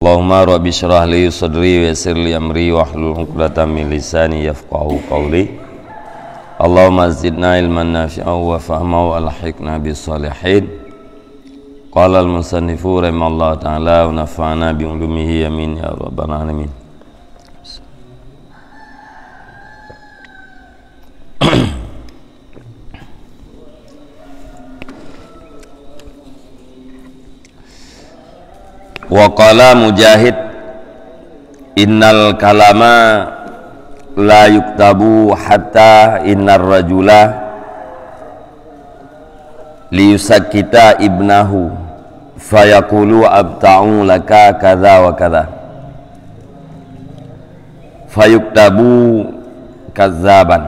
Allahumma rabbi syrah li sadri wa yassir li amri wahlul 'uqdatam min lisani yafqahu qawli. Allahumma zidna ilman nafi'an wa fahman wa alhiqna bis salihin. Qala al musannifu rahimallahu ta'ala wa nafa'ana bi ulumihi amin ya rabbal alamin. Wa qala Mujahid innal kalama la yuktabu hatta innar rajula liyusakkita ibnahu fayaqulu abta'u laka kadza wa kadza fayuktabu kazzaban.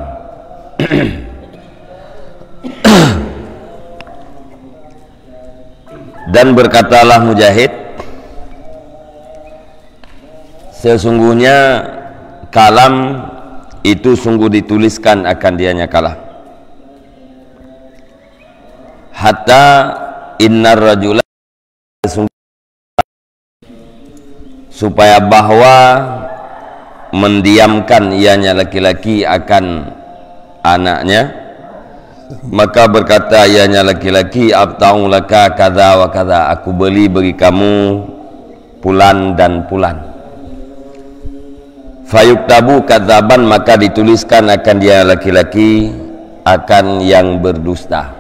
Dan berkatalah Mujahid, sesungguhnya kalam itu sungguh dituliskan akan dianya kalam. Hatta innar rajula, supaya bahwa mendiamkan ianya laki-laki akan anaknya, maka berkata ianya laki-laki, abta'u laka kadza wa kadza, aku beri kamu pulan dan pulan. Fayuktabu kadzaban, maka dituliskan akan dia laki-laki akan yang berdusta.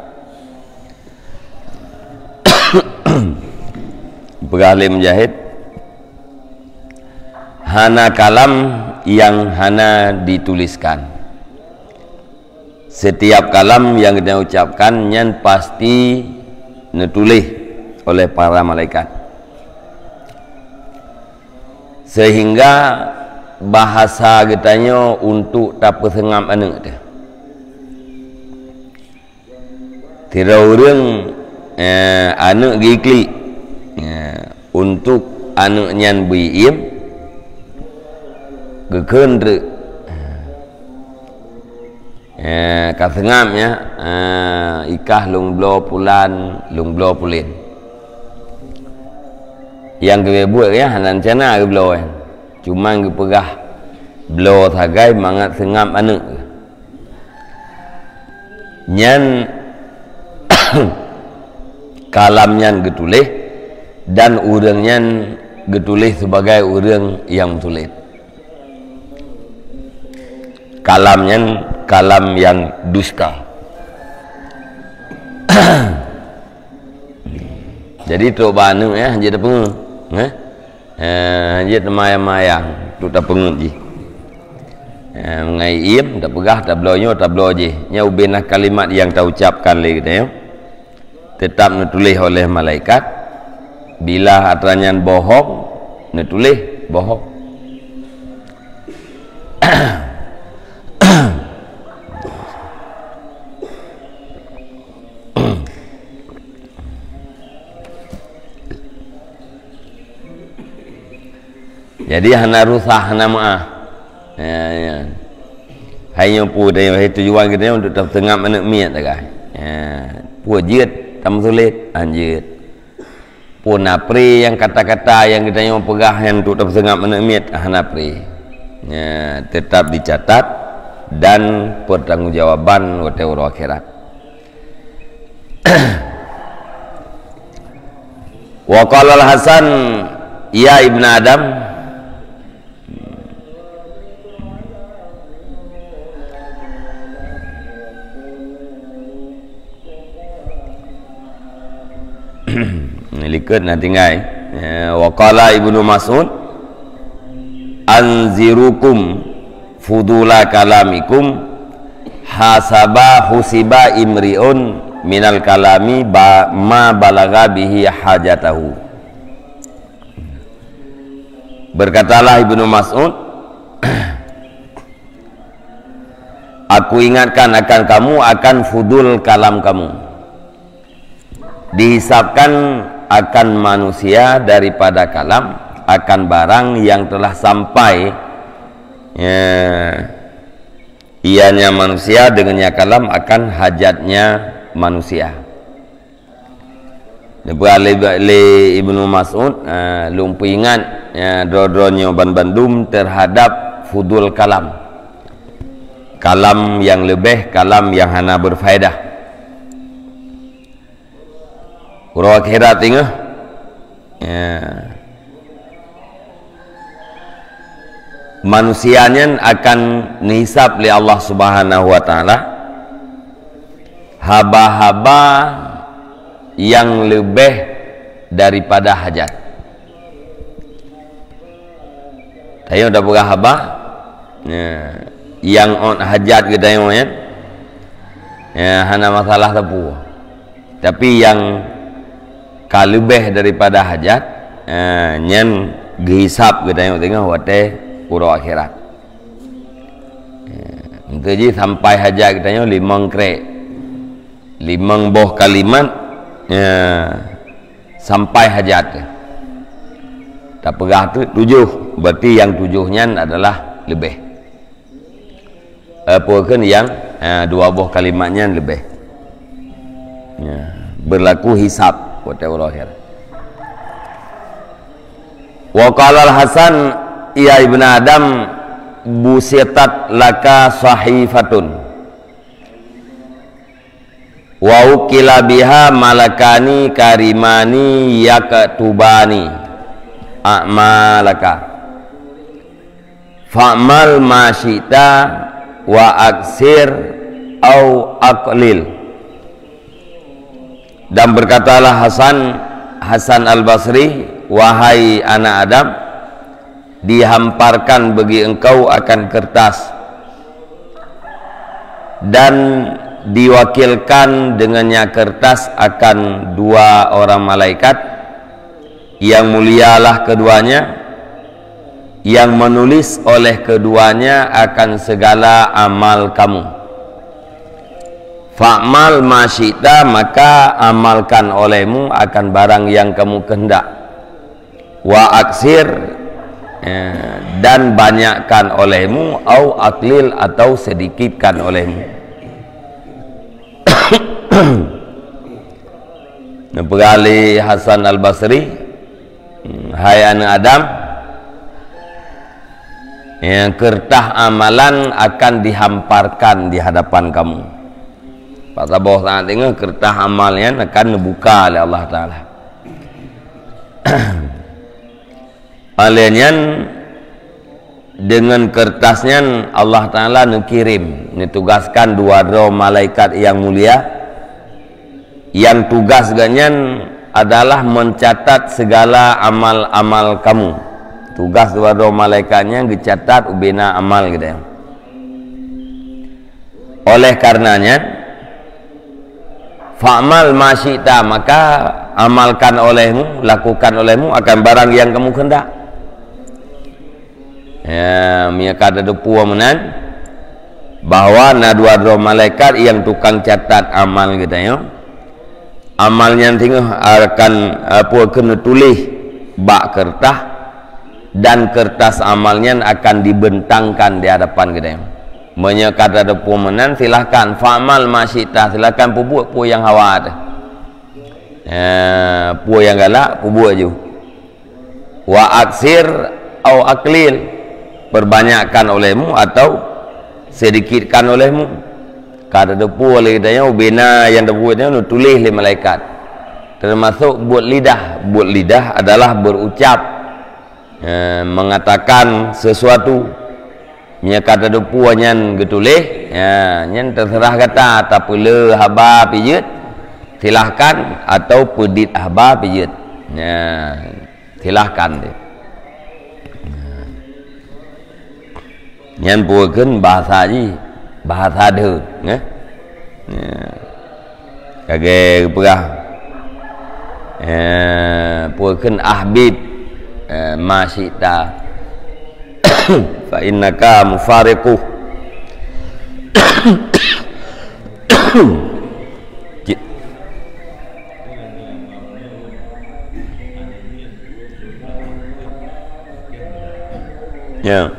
Beralih Mujahid, hana kalam yang hana dituliskan. Setiap kalam yang kita ucapkan yang pasti ditulis oleh para malaikat, sehingga bahasa katanya untuk tak persengam anak dia. Tidak orang anak gikli untuk anaknya beriem gekendre kasengamnya ikah lungblo pulan lungblo pulin yang kita buat ya hanan cana ke blo cuma gepegah blo thagai mangat sengam anak nyan kalam nyan getulih dan urang nyan getulih sebagai urang yang tulis. Kalam nyan kalam yang dusta. Jadi tu banu ya jadi pengu dia mayang-mayang tu tak pengut je. Mengai im tak pegah tak bloyo tak blo je. Nya ubinah kalimat yang tak ucapkan lagi kita ya. Tetap ditulis oleh malaikat. Bila atranyan bohong ditulis bohong. Jadi hana rusah hana maah. Ya. Hanya pu dia tujuan kita untuk tengah anak miat tak kai. Pu jeut tam sulit anjeut. Pu napri yang kata-kata yang kita yang pegah yang untuk tengah anak miat hana pri. Ya, tetap dicatat dan pertanggungjawaban waktu akhirat. Wa qala al-Hasan ya ibn Adam, likut nanti ngai wa qala Ibnu Mas'ud anzirukum fudula kalamikum hasaba husiba imriun minal kalami ma balaga bihi hajatahu. Berkatalah Ibnu Mas'ud, aku ingatkan akan kamu akan fudul kalam kamu, dihisapkan akan manusia daripada kalam akan barang yang telah sampai ianya manusia dengannya kalam akan hajatnya manusia. Beralih Ibnu Mas'ud lumpu ingat dro-dronyo bandum terhadap fudul kalam, kalam yang lebih, kalam yang hana berfaedah. Urang akhirat tengah manusianya akan dihisab oleh Allah Subhanahu wa taala haba-haba yang lebih daripada hajat. Tayo dah berah haba yang on hajat kita yang hana masalah tepu. Tapi yang lebih daripada hajat nyen dihisab kita yang tengah wate urang akhirat. Jadi sampai hajat kita yang 5 krek 5 boh kalimat sampai hajat. Tak perah tu 7, berarti yang 7-nya adalah lebih. Apakah yang 2 buah kalimatnya lebih. Berlaku hisab pada Allah akhirat. Wa qala al-Hasan ya ibn Adam busitat laka sahifatun wa ukila biha malakani karimani yaktubani a'malaka fa'mal ma syi'ta wa aksir au aqlil. Dan berkatalah Hasan al-Basri, wahai anak Adam, dihamparkan bagi engkau akan kertas dan diwakilkan dengannya kertas akan 2 orang malaikat yang mulialah keduanya, yang menulis oleh keduanya akan segala amal kamu. Fa'mal ma syi'ta, maka amalkan olehmu akan barang yang kamu kehendak. Wa aksir, dan banyakkan olehmu, au aklil, atau sedikitkan olehmu. Beralih Hasan al-Basri, hai anak Adam, yang kertas amalan akan dihamparkan di hadapan kamu. Pasal bawah sangat tengok kertas amalnya akan dibuka oleh Allah Ta'ala. Alenya dengan kertasnya Allah Ta'ala nukirim, ditugaskan 2 malaikat yang mulia, yang tugasnya adalah mencatat segala amal-amal kamu. Tugas 2 malaikatnya dicatat ubina amal gitu ya. Oleh karenanya fa'mal ma syi'ta, maka amalkan olehmu, lakukan olehmu akan barang yang kamu kehendak. Ya, mereka ada puamunan bahwa na 2 malaikat yang tukang catat amal kita ya. Amalnya tengah akan kena tulis bak kertas, dan kertas amalnya akan dibentangkan di hadapan kita ya. Menyekat ada pumenan, silahkan fa'mal ma syi'ta, silahkan buat pu yang hawa tu. Pu yang galak buat je. Wa aksir au aklil, perbanyakkan olehmu atau sedikitkan olehmu. Kata depu oleh kita ubina yang depunya tulis oleh malaikat. Termasuk buat lidah. Buat lidah adalah berucap, mengatakan sesuatu. Nya kata depu nyan getulih, nyan terserah kata tapi le haba pijut silahkan, atau pedit haba pijut. Silahkan dia. Nyan puakeun bahasa ji, bahasa deut kage perah puakeun ahbib ma syi'ta fa innaka mufariquh. Ya.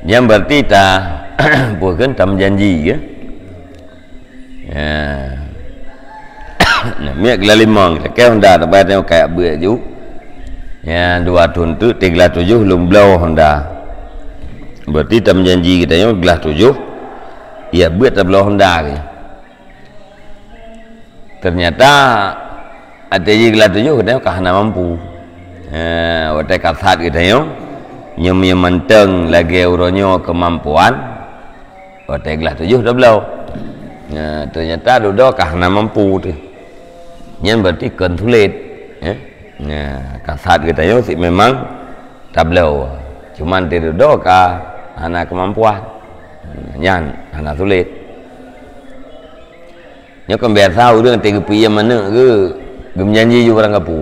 Yang berarti ta bukan tam janji ya. Miak lalimang ke Honda tempat tengok kayak buat ju. Ya 2 tahun tu 37 belum belau Honda. Berarti tam janji kita yang gelas 7 ya buat tak belau Honda ke. Ternyata ada je gelas 7 kita kahana mampu. Waktu kasat kita yang nyem menteng lagi uronyo kemampuan waktu gelas 7 dah belau. Ternyata duduk kahana mampu tu. Yang berarti konsulit kasat kita yo sih memang tablau cuman tidak doka anak kemampuan nyan anak sulit nyo kan biar tahu dengan tiga piyam mana ke gemjanji juga orang kapu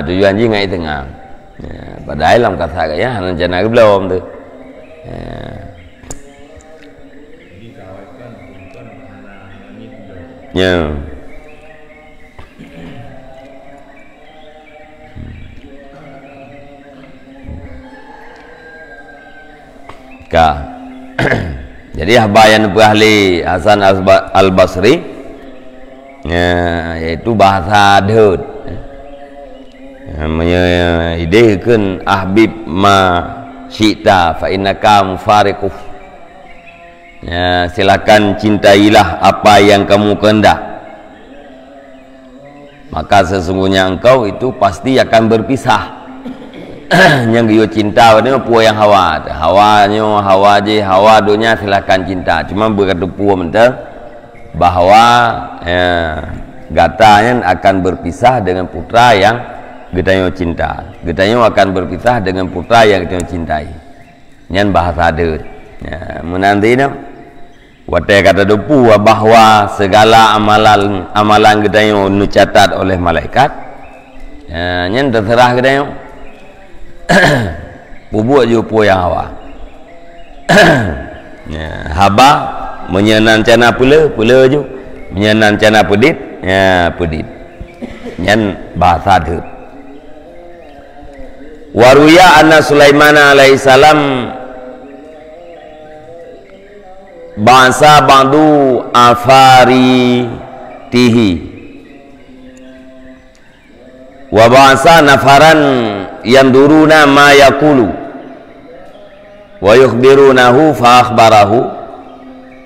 tujuan ji ngai tengah padahal dalam kasat ya anak jana ke belum tu ya jadi habayan ahli Hasan Al-Basri yaitu bahasa Daud idekan ahbib ma syi'ta fa innaka mufariquh silakan cintailah apa yang kamu kehendak maka sesungguhnya engkau itu pasti akan berpisah. Yang dia cinta ni puan yang hawa dunia silakan cinta cuma berkata puan mentah bahawa gatanya akan berpisah dengan putra yang getanya cinta getanya akan berpisah dengan putra yang getanya cintai nyan bahasa ada menanti ni watai kata dupu bahawa segala amalan getanya dicatat oleh malaikat nyan terserah getanya bubuk je puan yang hawa haba menyenang cana pula je menyenang cana pedit pedit nyan bahasa ada waruya anna Sulaiman alaihi salam bangsa ba'du afari tihi wa ba'sa nafaran yanduruna ma yaqulu wa yukhbirunahu fa akhbarahu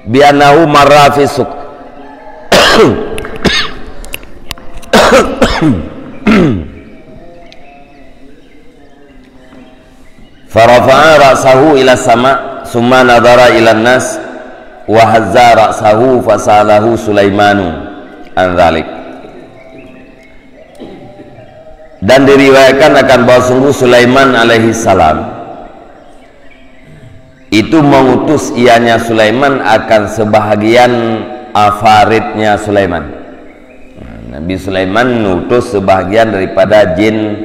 bi annahu marra fi suq farafa'a ra'sahu ila sama summa nadhara ila nas wa hazza ra'sahu fasalahu Sulaimanu an dhalik. Dan diriwayatkan akan bahwa sungguh Sulaiman alaihi salam itu mengutus ianya Sulaiman akan sebahagian afaridnya Sulaiman. Nabi Sulaiman mengutus sebahagian daripada jin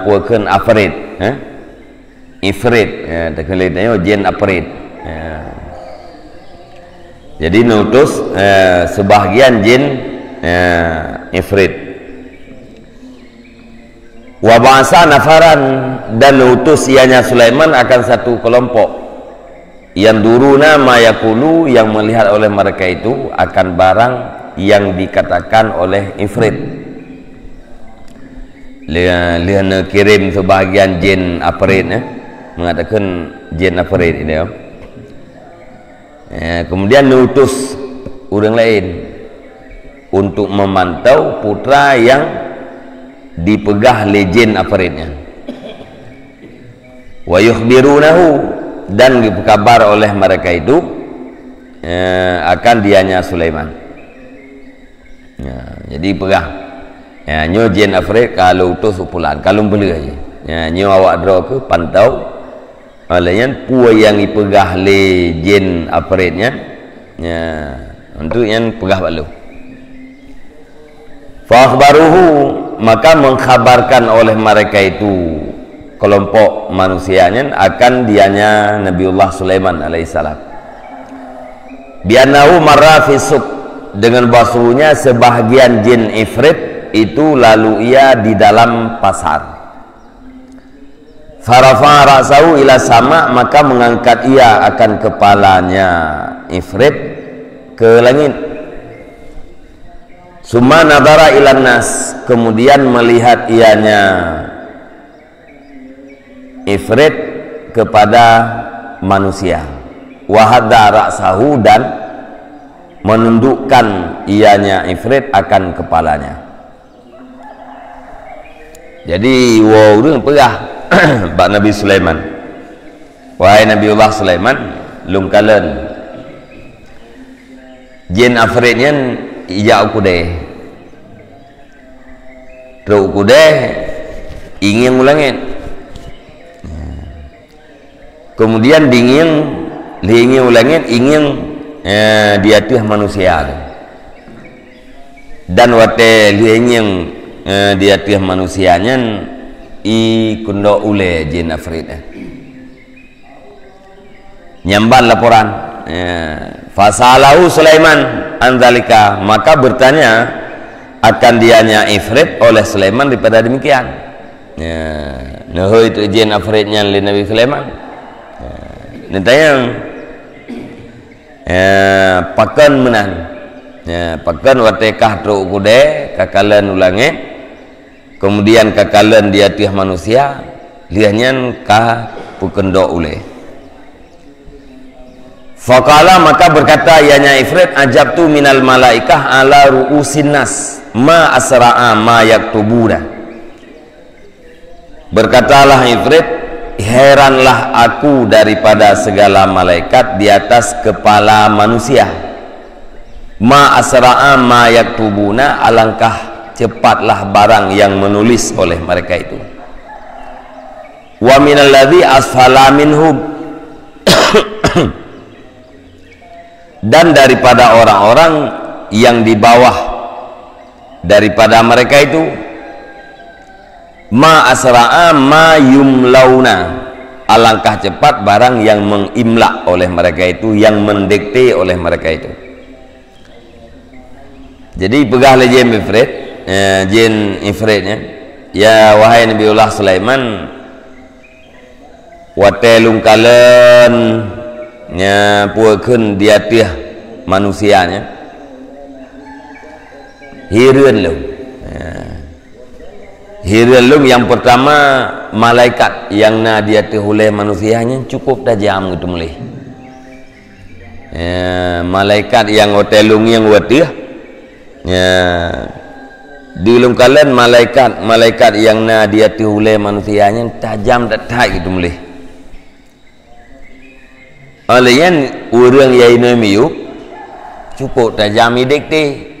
puakan afrid ifrit terkelitanya jin afrid jadi mengutus sebahagian jin ifrit wa ba'sa nafaran dan utus ianya Sulaiman akan satu kelompok yang duruna ma yaqulu yang melihat oleh mereka itu akan barang yang dikatakan oleh ifrit liana kirim sebahagian jin apret mengatakan jin apret ini kemudian utus orang lain untuk memantau putra yang dipegah legend aparitnya wa yukhbirunahu dan dikabar oleh mereka itu akan dianya Sulaiman jadi pegah nyo jin afrit kalau utus pulang kalau beli aja nyo awak draw ke pantau olehnya puan yang dipegah legend aparitnya untuk yang pegah balu fa akhbaruhu maka mengkhabarkan oleh mereka itu kelompok manusianya akan dianya Nabiullah Sulaiman alaihissalam bi'annahu marra fisuk, dengan bahasunya sebahagian jin ifrit itu lalu ia di dalam pasar. Farafa ra'sahu ila sama, maka mengangkat ia akan kepalanya ifrit ke langit. Summa nadara ilan nas, kemudian melihat ianya ifrit kepada manusia. Wahadda ra'sahu, dan menundukkan ianya ifrit akan kepalanya. Jadi wawrun perah bak Nabi Sulaiman. Wahai Nabiullah Sulaiman, lungkalan jin afritnya ijak ukudeh. Teruk ukudeh ingin ulangin. Kemudian ingin ulangin ingin dia tuh manusia. Dan wate ingin dia tuh manusianya kundo ule jin afrit. Nyamban laporan. Fasalahu Sulaiman anzalika, maka bertanya akan dianya ifrit oleh Sulaiman daripada demikian. Nah itu jin afritnya li Nabi Sulaiman. Nentayang pakan menan. Pakan watekah truk kude kakalan ulange. Kemudian kakalan dia tiah manusia, liahnya kah pukendok ule. Faqala, maka berkata ianya ifrit, ajabtu minal malaikah ala ru'usin nas ma asra'a ma yaktubuna. Berkatalah ifrit, heranlah aku daripada segala malaikat di atas kepala manusia. Ma asra'a ma yaktubuna, alangkah cepatlah barang yang menulis oleh mereka itu. Wa minalladzi asfala minhum, dan daripada orang-orang yang di bawah daripada mereka itu, ma asra'a ma yumlauna, alangkah cepat barang yang mengimla oleh mereka itu, yang mendikte oleh mereka itu. Jadi pegah jin ifrit, jin ifritnya, ya wahai Nabiullah Sulaiman, watelung kalen nya puakeun dia tiah manusianya hireun lu. Hireun lu yang pertama malaikat yang na dia tiah oleh manusianya cukup dah jam gitu mulai. Malaikat yang hotelung yang watiah dilung kalian malaikat yang na dia tiah oleh manusianya tajam dah tai gitu mulai. Olehnya orang yang miyuk cukup tajam dikte.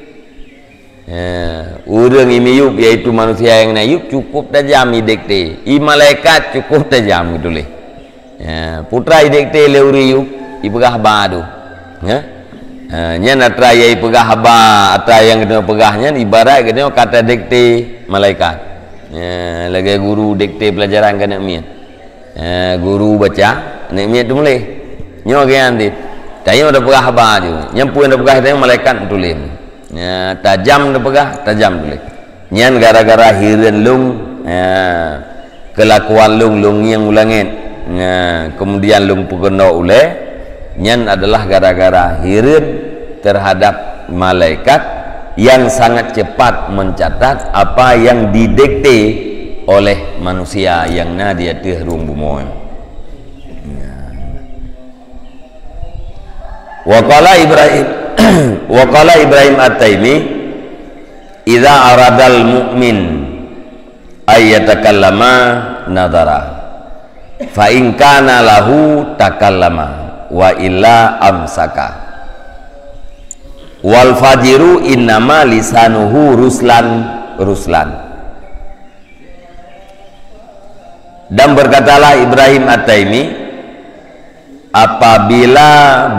Orang yang miyuk yaitu manusia yang nayuk cukup tajam dikte. Malaikat cukup tajam gitu leh. Putra dikte leuri yuk ipegah badu. Nya natra yai pegah ba atra yang kena pegahnya ibarat kena kata dikte malaikat. Lagi guru dikte pelajaran kena mian. Guru baca nek mian tu mulai. Nyo gian dit tayo dah pegah ba ju nyampu dah pegah tayo malaikat tulis tajam dah pegah tajam tulis nyan gara-gara hireun lung kelakuan lung yang ulangin kemudian lung pukendo ule nyan adalah gara-gara hireun terhadap malaikat yang sangat cepat mencatat apa yang didikte oleh manusia yang na dia teh rung bumoy. Waqala Ibrahim At-Taimi, idza aradal mu'min ayyatakallama nadara, fa in kana lahu takallama wa illa amsaka. Wal fajiru innama lisanuhu ruslan. Dan berkatalah Ibrahim At-Taimi, apabila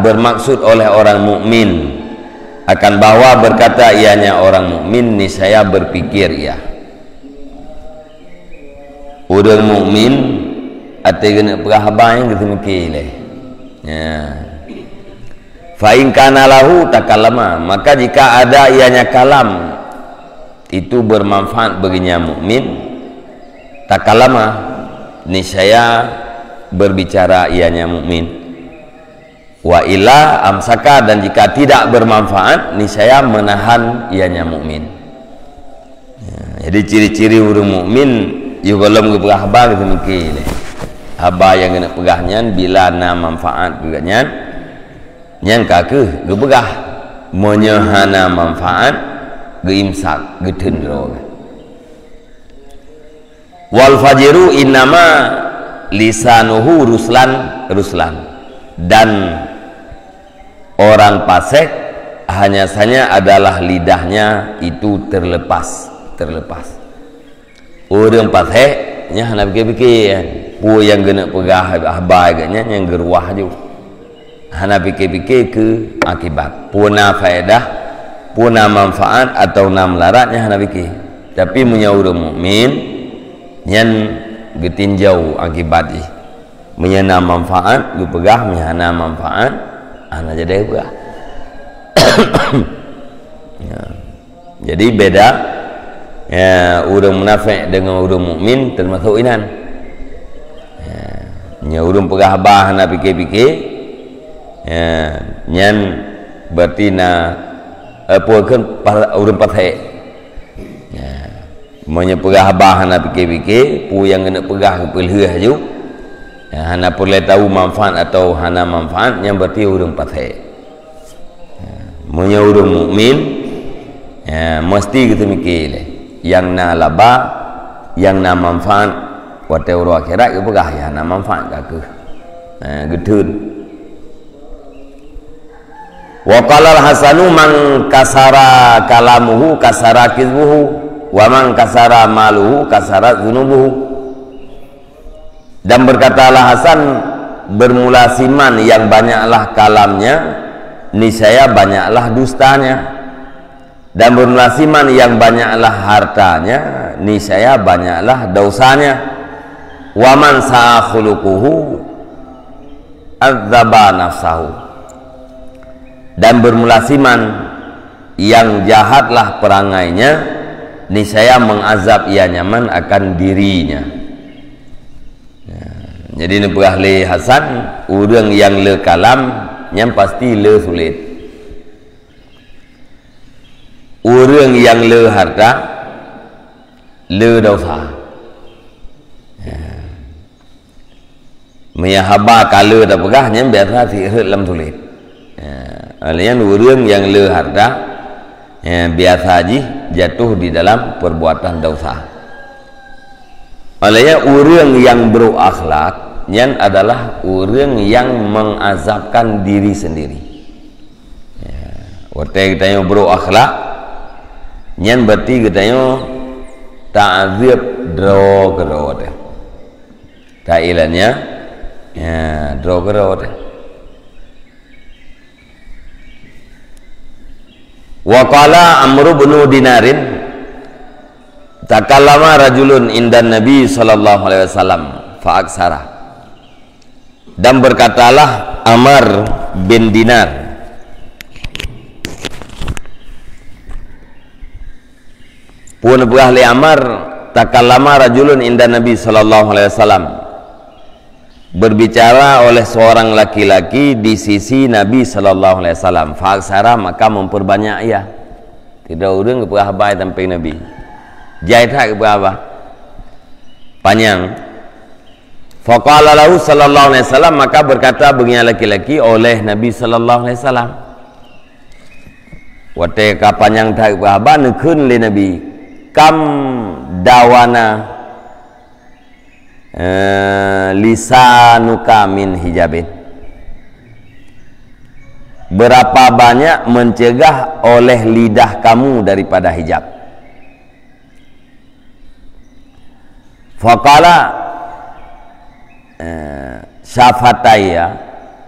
bermaksud oleh orang mukmin akan bahwa berkata ianya orang mukmin, niscaya berpikir ia. Orang mukmin ate kena perahaba yang kita mikir leh. Fa in kana lahu takallama, maka jika ada ianya kalam itu bermanfaat baginya mukmin, takallama, niscaya berbicara ianya mukmin. Wa illa amsaka, dan jika tidak bermanfaat niscaya menahan ianya mukmin. Jadi ciri-ciri orang mukmin juga belum gepegah haba gitu mungkin. Haba yang kena pegahnya bila na manfaat juga nyan kake gepegah menyehana manfaat geimsak getendro. Wal fajiru innama lisanuhu ruslan, dan orang fasik hanya saja adalah lidahnya itu terlepas. Orang fasik nya hana pikir-pikir pu yang kena pegah ahbai ganya yang geruah ju hana pikir-pikir ke akibat puna faedah, puna manfaat atau na melaratnya hana pikir. Tapi punya orang mukmin yang getinjau akibat ih menyana manfaat gu pegah, menyana manfaat ana jadi pegah. Ya. Jadi beda ya, orang munafik dengan orang mukmin termasuk inan. Ya, orang pegah bah na pikir-pikir ya, nyan berarti na puakeun orang fasik. Ya, monya pegah bah na pikir-pikir pu yang kena pegah peleuh aju. Ya, hana perlu tahu manfaat atau hana manfaat yang berarti orang fasik. Ya, monya orang mukmin ya, mesti kita mikir yang na laba, yang na manfaat wate uro akhirat ke pegah ya na manfaat ke getun. Wa qala al-Hasanu man kasara kalamuhu kasara kizbuhu wa man kasara maluhu kasara dzunubuhu. Dan berkatalah Hasan, bermula siman yang banyaklah kalamnya niscaya banyaklah dustanya, dan bermula siman yang banyaklah hartanya niscaya banyaklah dosanya. Wa man sa'a khuluquhu adzaba nafsahu, dan bermula siman yang jahatlah perangainya niscaya mengazab ia nyaman akan dirinya. Jadi ni ahli Hasan, orang yang le kalam yang pasti le sulit, orang yang le harta le dosa. Meyahaba kalau dah pegahnya biasa sihir lam sulit. Alian orang yang le harta biasa aja jatuh di dalam perbuatan dosa. Alian orang yang berakhlak yang adalah orang yang mengazabkan diri sendiri. Waktu kita yang berakhlak, yang berarti kita yang ta'azib draw kerot. Ta'ilannya, draw kerot. Wa qala Amr bin Dinarin, takallama rajulun indan Nabi sallallahu alaihi wasallam fa aksara. Dan berkatalah Amr bin Dinar, pun berahli Amr, takallama rajulun inda Nabi sallallahu alaihi wasallam, berbicara oleh seorang laki-laki di sisi Nabi sallallahu alaihi wasallam, fa'aksara, maka memperbanyak ia. Tidak urang ke habai sampai Nabi. Jahit hak ke apa? Panjang. Faqala lahu sallallahu alaihi wasallam, maka berkata baginya laki-laki oleh Nabi sallallahu alaihi wasallam, wate ka panjang tak bahaba nekeun le Nabi, kam dawana lisanuka min hijabin, berapa banyak mencegah oleh lidah kamu daripada hijab. Faqala syafataya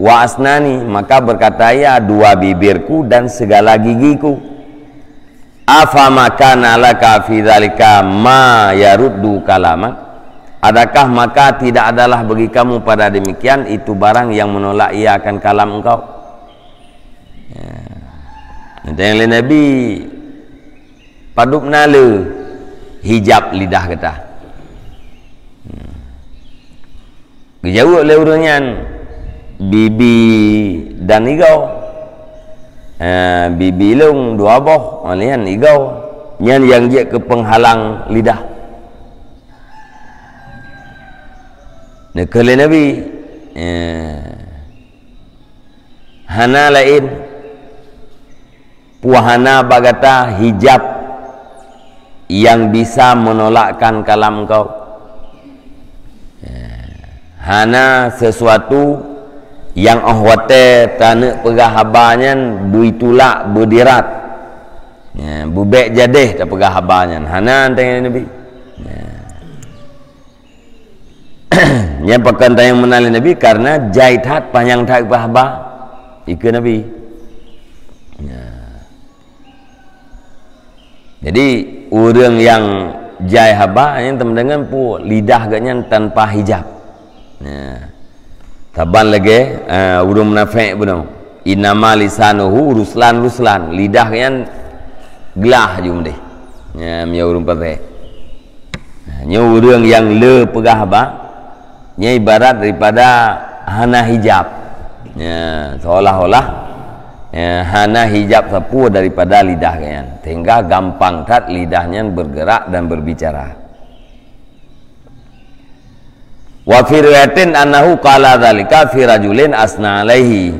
wa asnani, maka berkata ia dua bibirku dan segala gigiku. Afa makana laka fi dzalika ma yaruddu kalamak, adakah maka tidak adalah bagi kamu pada demikian itu barang yang menolak ia akan kalam engkau. yang lain Nabi padup nala hijab lidah kita. Dijawab oleh orangnya bibi dan igau. Bibi long dua boh, malian igau. Yang dia ke penghalang lidah. Nekale Nabi hana lain puahana bagata hijab yang bisa menolakkan kalam kau. Hana sesuatu yang ahwate tanah pegahabannya buitulak berdirat bubek jadeh tak pegahabannya hana tanya Nabi. Yang pakan tayang menali Nabi karena jahit hat panjang tak bahaba ikut Nabi. Jadi orang yang jahit haba yang teman dengan pu lidah gaknya tanpa hijab. Taban lagi urung munafik benar. Innama lisanuhu ruslan lidah yang gelah jum deh. Nya urung pakai. Nya urang yang le pegah haba nya ibarat daripada hana hijab. Seolah-olah hana hijab sapu daripada lidah kalian, sehingga gampang tat lidahnya bergerak dan berbicara. Wa fi riwayatin annahu qala dzalika fi rajulin asna alaihi,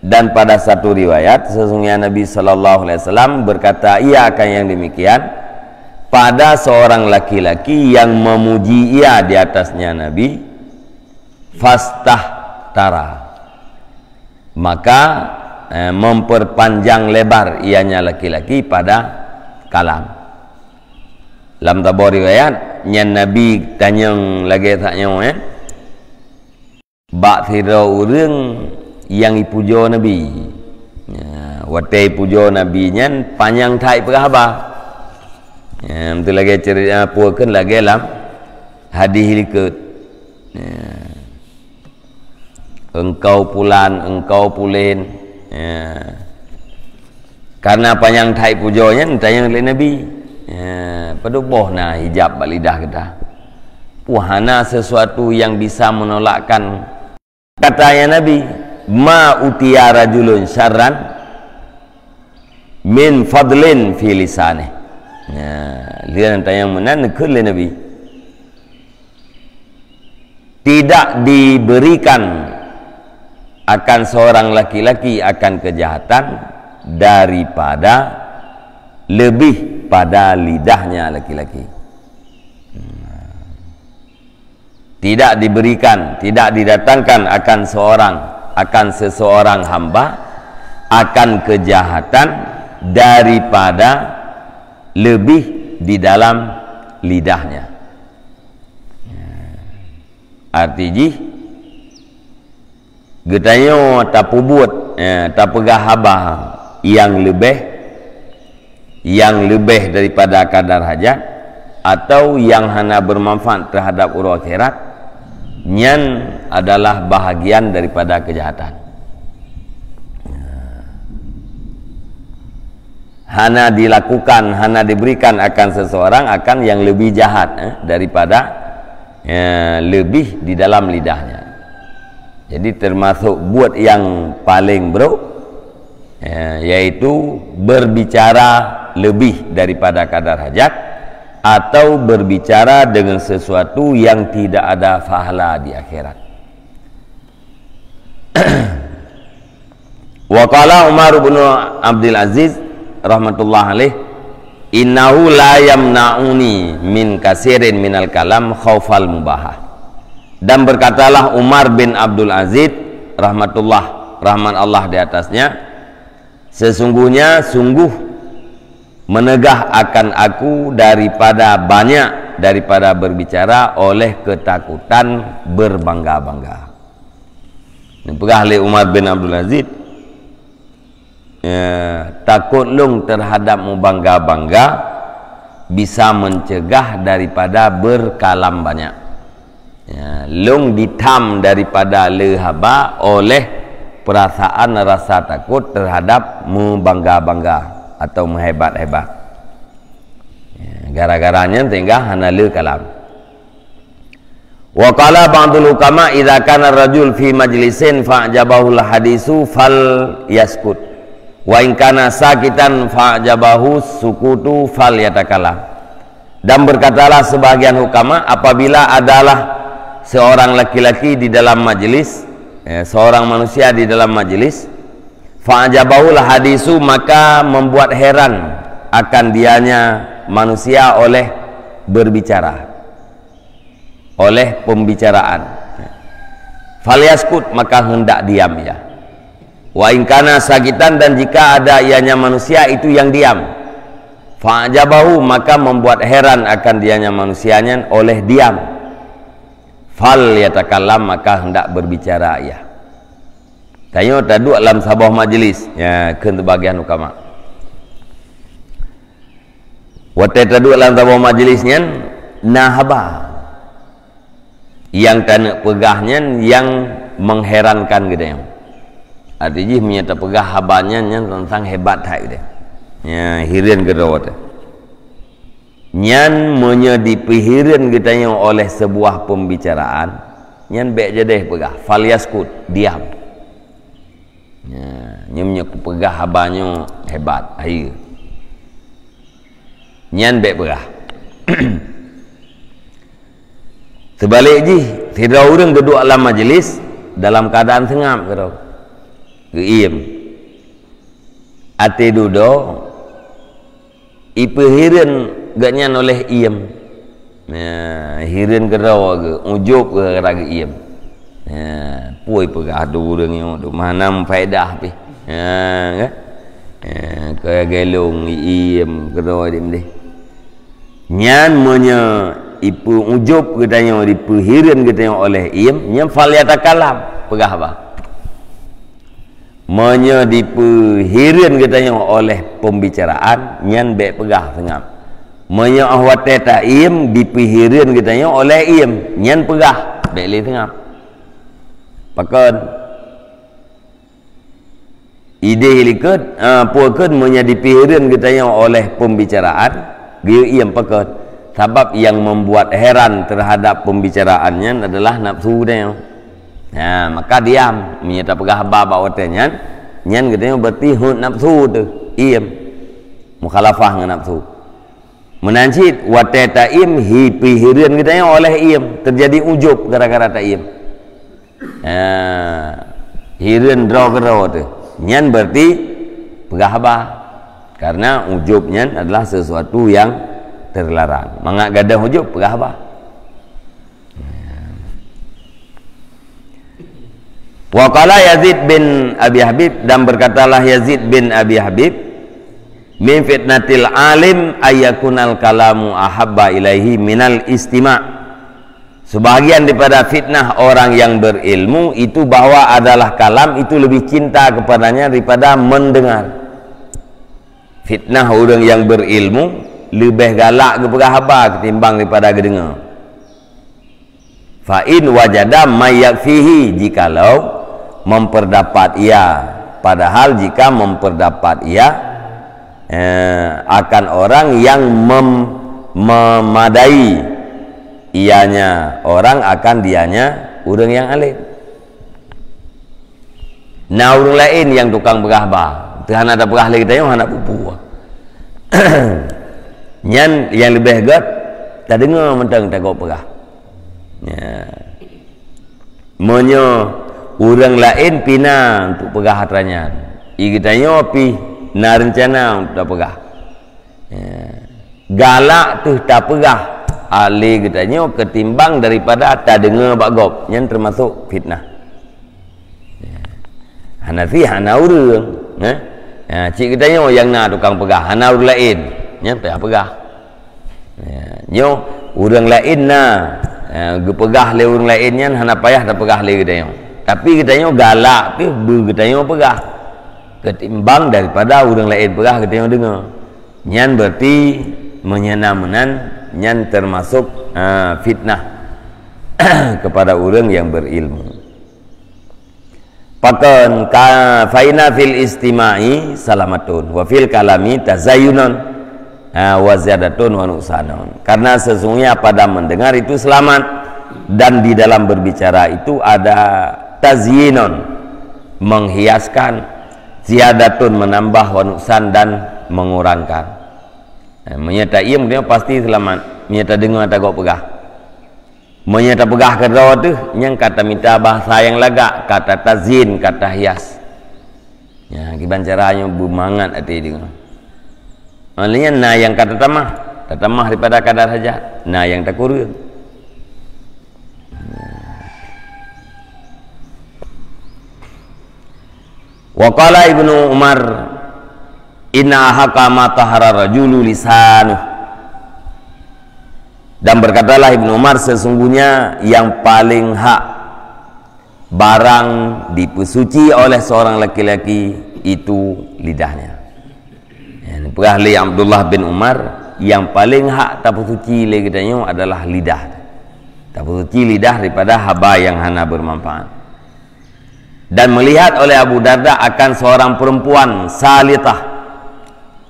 dan pada satu riwayat sesungguhnya Nabi sallallahu alaihi wasallam berkata ia akan yang demikian pada seorang laki-laki yang memuji ia di atasnya Nabi. Fastah tara, maka memperpanjang lebar ianya laki-laki pada kalam. Dalam tabor riwayat nyan Nabi tanyang lagi taknya bak thira urang yang ipujo Nabi watai pujo Nabi nyan panjang thai perhaba betul lagi cerita puakan lagi dalam hadis likut engkau pulan, engkau pulin karena panjang thai pujonya tanya oleh Nabi peduboh na hijab lidah kita puhana sesuatu yang bisa menolakkan. Katanya Nabi ma utiya rajulun syarran min fadlin fi lisanih. Lihat tanya mana nekul Nabi tidak diberikan akan seorang laki-laki akan kejahatan daripada lebih pada lidahnya laki-laki. Tidak diberikan, tidak didatangkan akan seseorang hamba akan kejahatan daripada lebih di dalam lidahnya. Artinya getanyo tak pubut tak pegah habah yang lebih daripada kadar hajat atau yang hanya bermanfaat terhadap urut akhirat nyan adalah bahagian daripada kejahatan. Hana dilakukan, hana diberikan akan seseorang akan yang lebih jahat daripada lebih di dalam lidahnya. Jadi termasuk buat yang paling buruk yaitu berbicara lebih daripada kadar hajat atau berbicara dengan sesuatu yang tidak ada pahala di akhirat. Wa qala Umar bin Abdul Aziz rahmatullah alaih innahu la yamna'uni min kasirin minal kalam khaufal mubahah. Dan berkatalah Umar bin Abdul Aziz rahman Allah di atasnya, sesungguhnya sungguh menegah akan aku daripada banyak daripada berbicara oleh ketakutan berbangga-bangga. Ini pegah oleh Umar bin Abdul Aziz takut lung terhadap bangga-bangga bisa mencegah daripada berkalam banyak. Lung ditam daripada lehaba oleh perasaan rasa takut terhadap membangga-bangga atau menghebat-hebat. Gara-garanya tinggal hanal kalam. Wa qala ba'dul ukama idza kana ar-rajul fi majlisin fa'jabahu al-hadisu fal yaskut wa in kana sakitan fa'jabahu sukutu fal yatakallam. Dan berkatalah sebagian ukama, apabila adalah seorang laki-laki di dalam majlis, seorang manusia di dalam majlis, fa'jabahu al-hadisu, maka membuat heran akan dianya manusia oleh berbicara, oleh pembicaraan, falyaskut, maka hendak diam ya. Wa in kana sakitan, dan jika ada ianya manusia itu yang diam, fa'jabahu, maka membuat heran akan dianya manusianya oleh diam, fal yatakallam, maka hendak berbicara ya. Tanya tadu dalam sebuah majlis ya, keun bagian ukama. Wa tadu dalam sebuah majlisnya nahaba, yang tanah pegahnya yang mengherankan gitu ya. Artinya menyata pegah habanya yang tentang hebat hai gitu ya, hirian kedawat nyan menyedipihirin kitanya oleh sebuah pembicaraan, nyan baik jadi pegah falyaskut, diam ya, nyan pegah habanya hebat air, nyan baik pegah. Sebalik ji, tidak orang duduk dalam majlis dalam keadaan sengap kata geim ate duduk ipehirin gaknya oleh iem ya, hirin kerawa ke ujub ke raga iem ya, pui pegah tu orang yang tu mana faedah pi ya kan ya, kaya gelung iem kerawa dim deh nyan menye ipu ujub katanya dipehirin katanya oleh iem nyam fal yatakalam, pegah apa menye dipehirin katanya oleh pembicaraan, nyan baik pegah sengap. Menye ahwat teta iem dipehirin katanya oleh iem, nyan pegah baik li sengap. Pakan ide likut puakan menye dipehirin katanya oleh pembicaraan, dia iem pakan. Sebab yang membuat heran terhadap pembicaraannya adalah nafsu dia. Nah, maka diam, menyata pegah bawa watanya, nyan katanya berarti hud nafsu tu, iem, mukhalafah dengan nafsu. Menancit wateta im hipihirin katanya oleh iem, terjadi ujub gara-gara tak iem. Hirin draw keraw tu, nyan berarti pegah bah, karena ujubnya adalah sesuatu yang terlarang. Mangak gadah ujub pegah bah. Wa qala Yazid bin Abi Habib, dan berkatalah Yazid bin Abi Habib, min fitnatil alim ayakunal kalamu ahabba ilaihi minal istima'. Sebahagian daripada fitnah orang yang berilmu itu bahwa adalah kalam itu lebih cinta kepadanya daripada mendengar. Fitnah orang yang berilmu lebih galak kepada haba ketimbang daripada dengar. Fa in wajada mayyafihi, jikalau memperdapat ia, padahal jika memperdapat ia akan orang yang memadai ianya, orang akan dianya orang yang alim. Nah orang lain yang tukang berahbah Tuhan ada berah lagi tanya anak pupu nyan yang lebih gat tak dengar mentang tak kau berah ya. Menyo orang lain pina untuk pegah hatranya, kita tanya pi na rencana untuk pegah ya. Galak tu tak pegah ali katanya ketimbang daripada tak dengar bagop, yang termasuk fitnah ya. Hanafi hana urang ya, cik katanya yang na tukang pegah hana urang lain yang tak pegah ya. Nyo urang lain na gepegah le urang lainnya hana payah tak pegah le katanya. Tapi katanya galak tu katanya pegah ketimbang daripada orang lain pegah katanya dengar. Nyan berarti menyenamanan, nyan termasuk fitnah kepada orang yang berilmu. Pakan ka faina fil istima'i salamatun wa fil kalami tazayyunun wa ziyadatun wa nuqsanun. Karena sesungguhnya pada mendengar itu selamat, dan di dalam berbicara itu ada tazyinun, menghiaskan, ziyadatun, menambah, wa nuqsan, dan mengurangkan. Menyata ia kemudian pasti selamat, menyata dengar tak kau pegah. Menyata pegah kedua tu yang kata minta bahasa yang lagak, kata tazin, kata hias. Ya, gimana caranya bermangat hati dia. Maknanya nah yang kata tamah daripada kadar hajat. Nah yang tak kurang. Wa qala Ibnu Umar inna hakama tahara rajulu lisanuh. Dan berkatalah Ibnu Umar, sesungguhnya yang paling hak barang dipesuci oleh seorang laki-laki itu lidahnya. Yang ahli Abdullah bin Umar, yang paling hak tapesuci lidahnya adalah lidah. Tapesuci lidah daripada haba yang hana bermanfaat. Dan melihat oleh Abu Darda akan seorang perempuan salitah.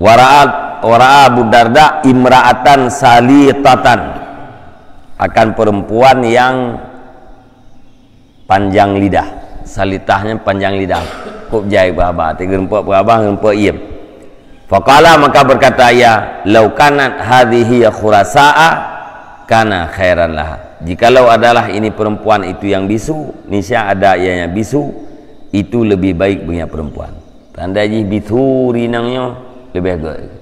Wara'a Abu Darda imra'atan salitatan, akan perempuan yang panjang lidah. Salitahnya panjang lidah, kop jai berabah, tiga rempak berabah, rempak iem. Faqala, maka berkata ia, lau kanat hadhihi khurasa'a kana khairan laha. Jikalau adalah ini perempuan itu yang bisu, niscaya ada ianya bisu, itu lebih baik punya perempuan. Tanda ji bisu rinangnya lebih baik.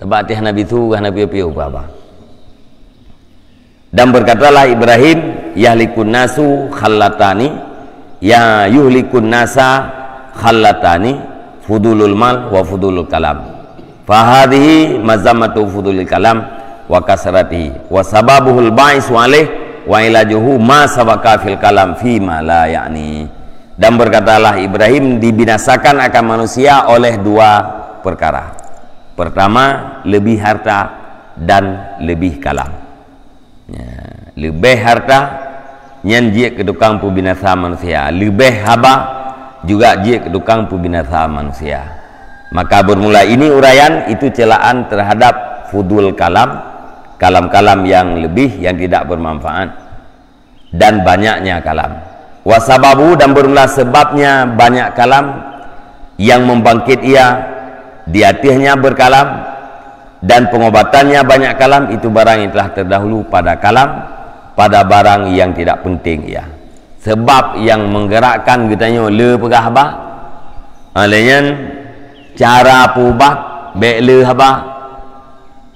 Tebak teh nabi tu kan nabi piu berabah. Dan berkatalah Ibrahim, yahlikun nasu khallatani, ya yuhlikun nasa khallatani, fudulul mal wa fudulul kalam. Fahadihi mazamatu fudulul kalam wa kasratihi wa sababuhul ba'isu alaih wa ilajuhu ma sabaka fil kalam fi ma la ya'ni. Dan berkatalah Ibrahim, dibinasakan akan manusia oleh dua perkara. Pertama, lebih harta dan lebih kalam. Ya, lebih harta nyan jie kedukang pu binasa manusia, lebih haba juga jie kedukang pu binasa manusia. Maka bermula ini uraian itu celaan terhadap fudul kalam, kalam-kalam yang lebih yang tidak bermanfaat dan banyaknya kalam. Wasababu, dan bermula sebabnya banyak kalam yang membangkit ia di hatinya berkalam, dan pengobatannya banyak kalam itu barang yang telah terdahulu pada kalam, pada barang yang tidak penting ya. Sebab yang menggerakkan katanya le pegah haba, alainya cara pubah be le haba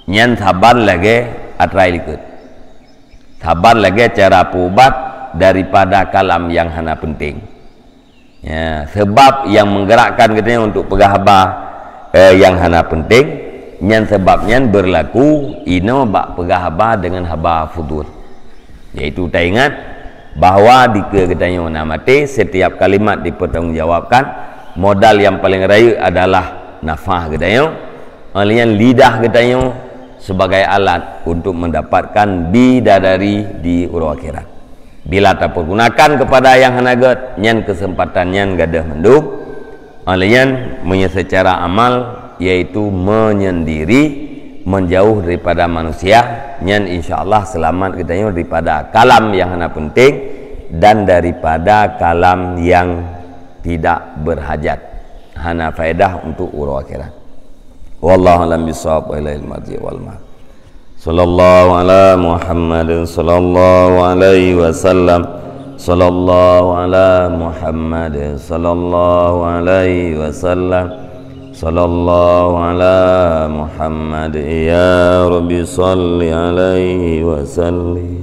nyan saban lagi atrai likut. Saban lagi cara pubat daripada kalam yang hana penting. Ya, sebab yang menggerakkan katanya untuk pegah haba yang hana penting, nyan sebabnya berlaku ino bak pegah haba dengan haba fudur. Yaitu kita ingat bahawa di katanya namate setiap kalimat dipertanggungjawabkan, modal yang paling raya adalah nafah katanya. Alian lidah katanya sebagai alat untuk mendapatkan bidadari di urang akhirat. Bila tak pergunakan kepada yang hanagat, nyan kesempatan nyan gadah menduk. Alian secara amal, yaitu menyendiri, menjauh daripada manusia, nyan insyaallah selamat katanya daripada kalam yang hana penting dan daripada kalam yang tidak berhajat, hana faedah untuk urang akhirat. Wallahu a'lam bishawab wa ilaihi al-marji wal ma'ab. Sallallahu ala Muhammadin sallallahu alaihi wasallam. Sallallahu ala Muhammadin sallallahu alaihi wasallam. Sallallahu ala Muhammad ya Rabbi salli alaihi wa sallim.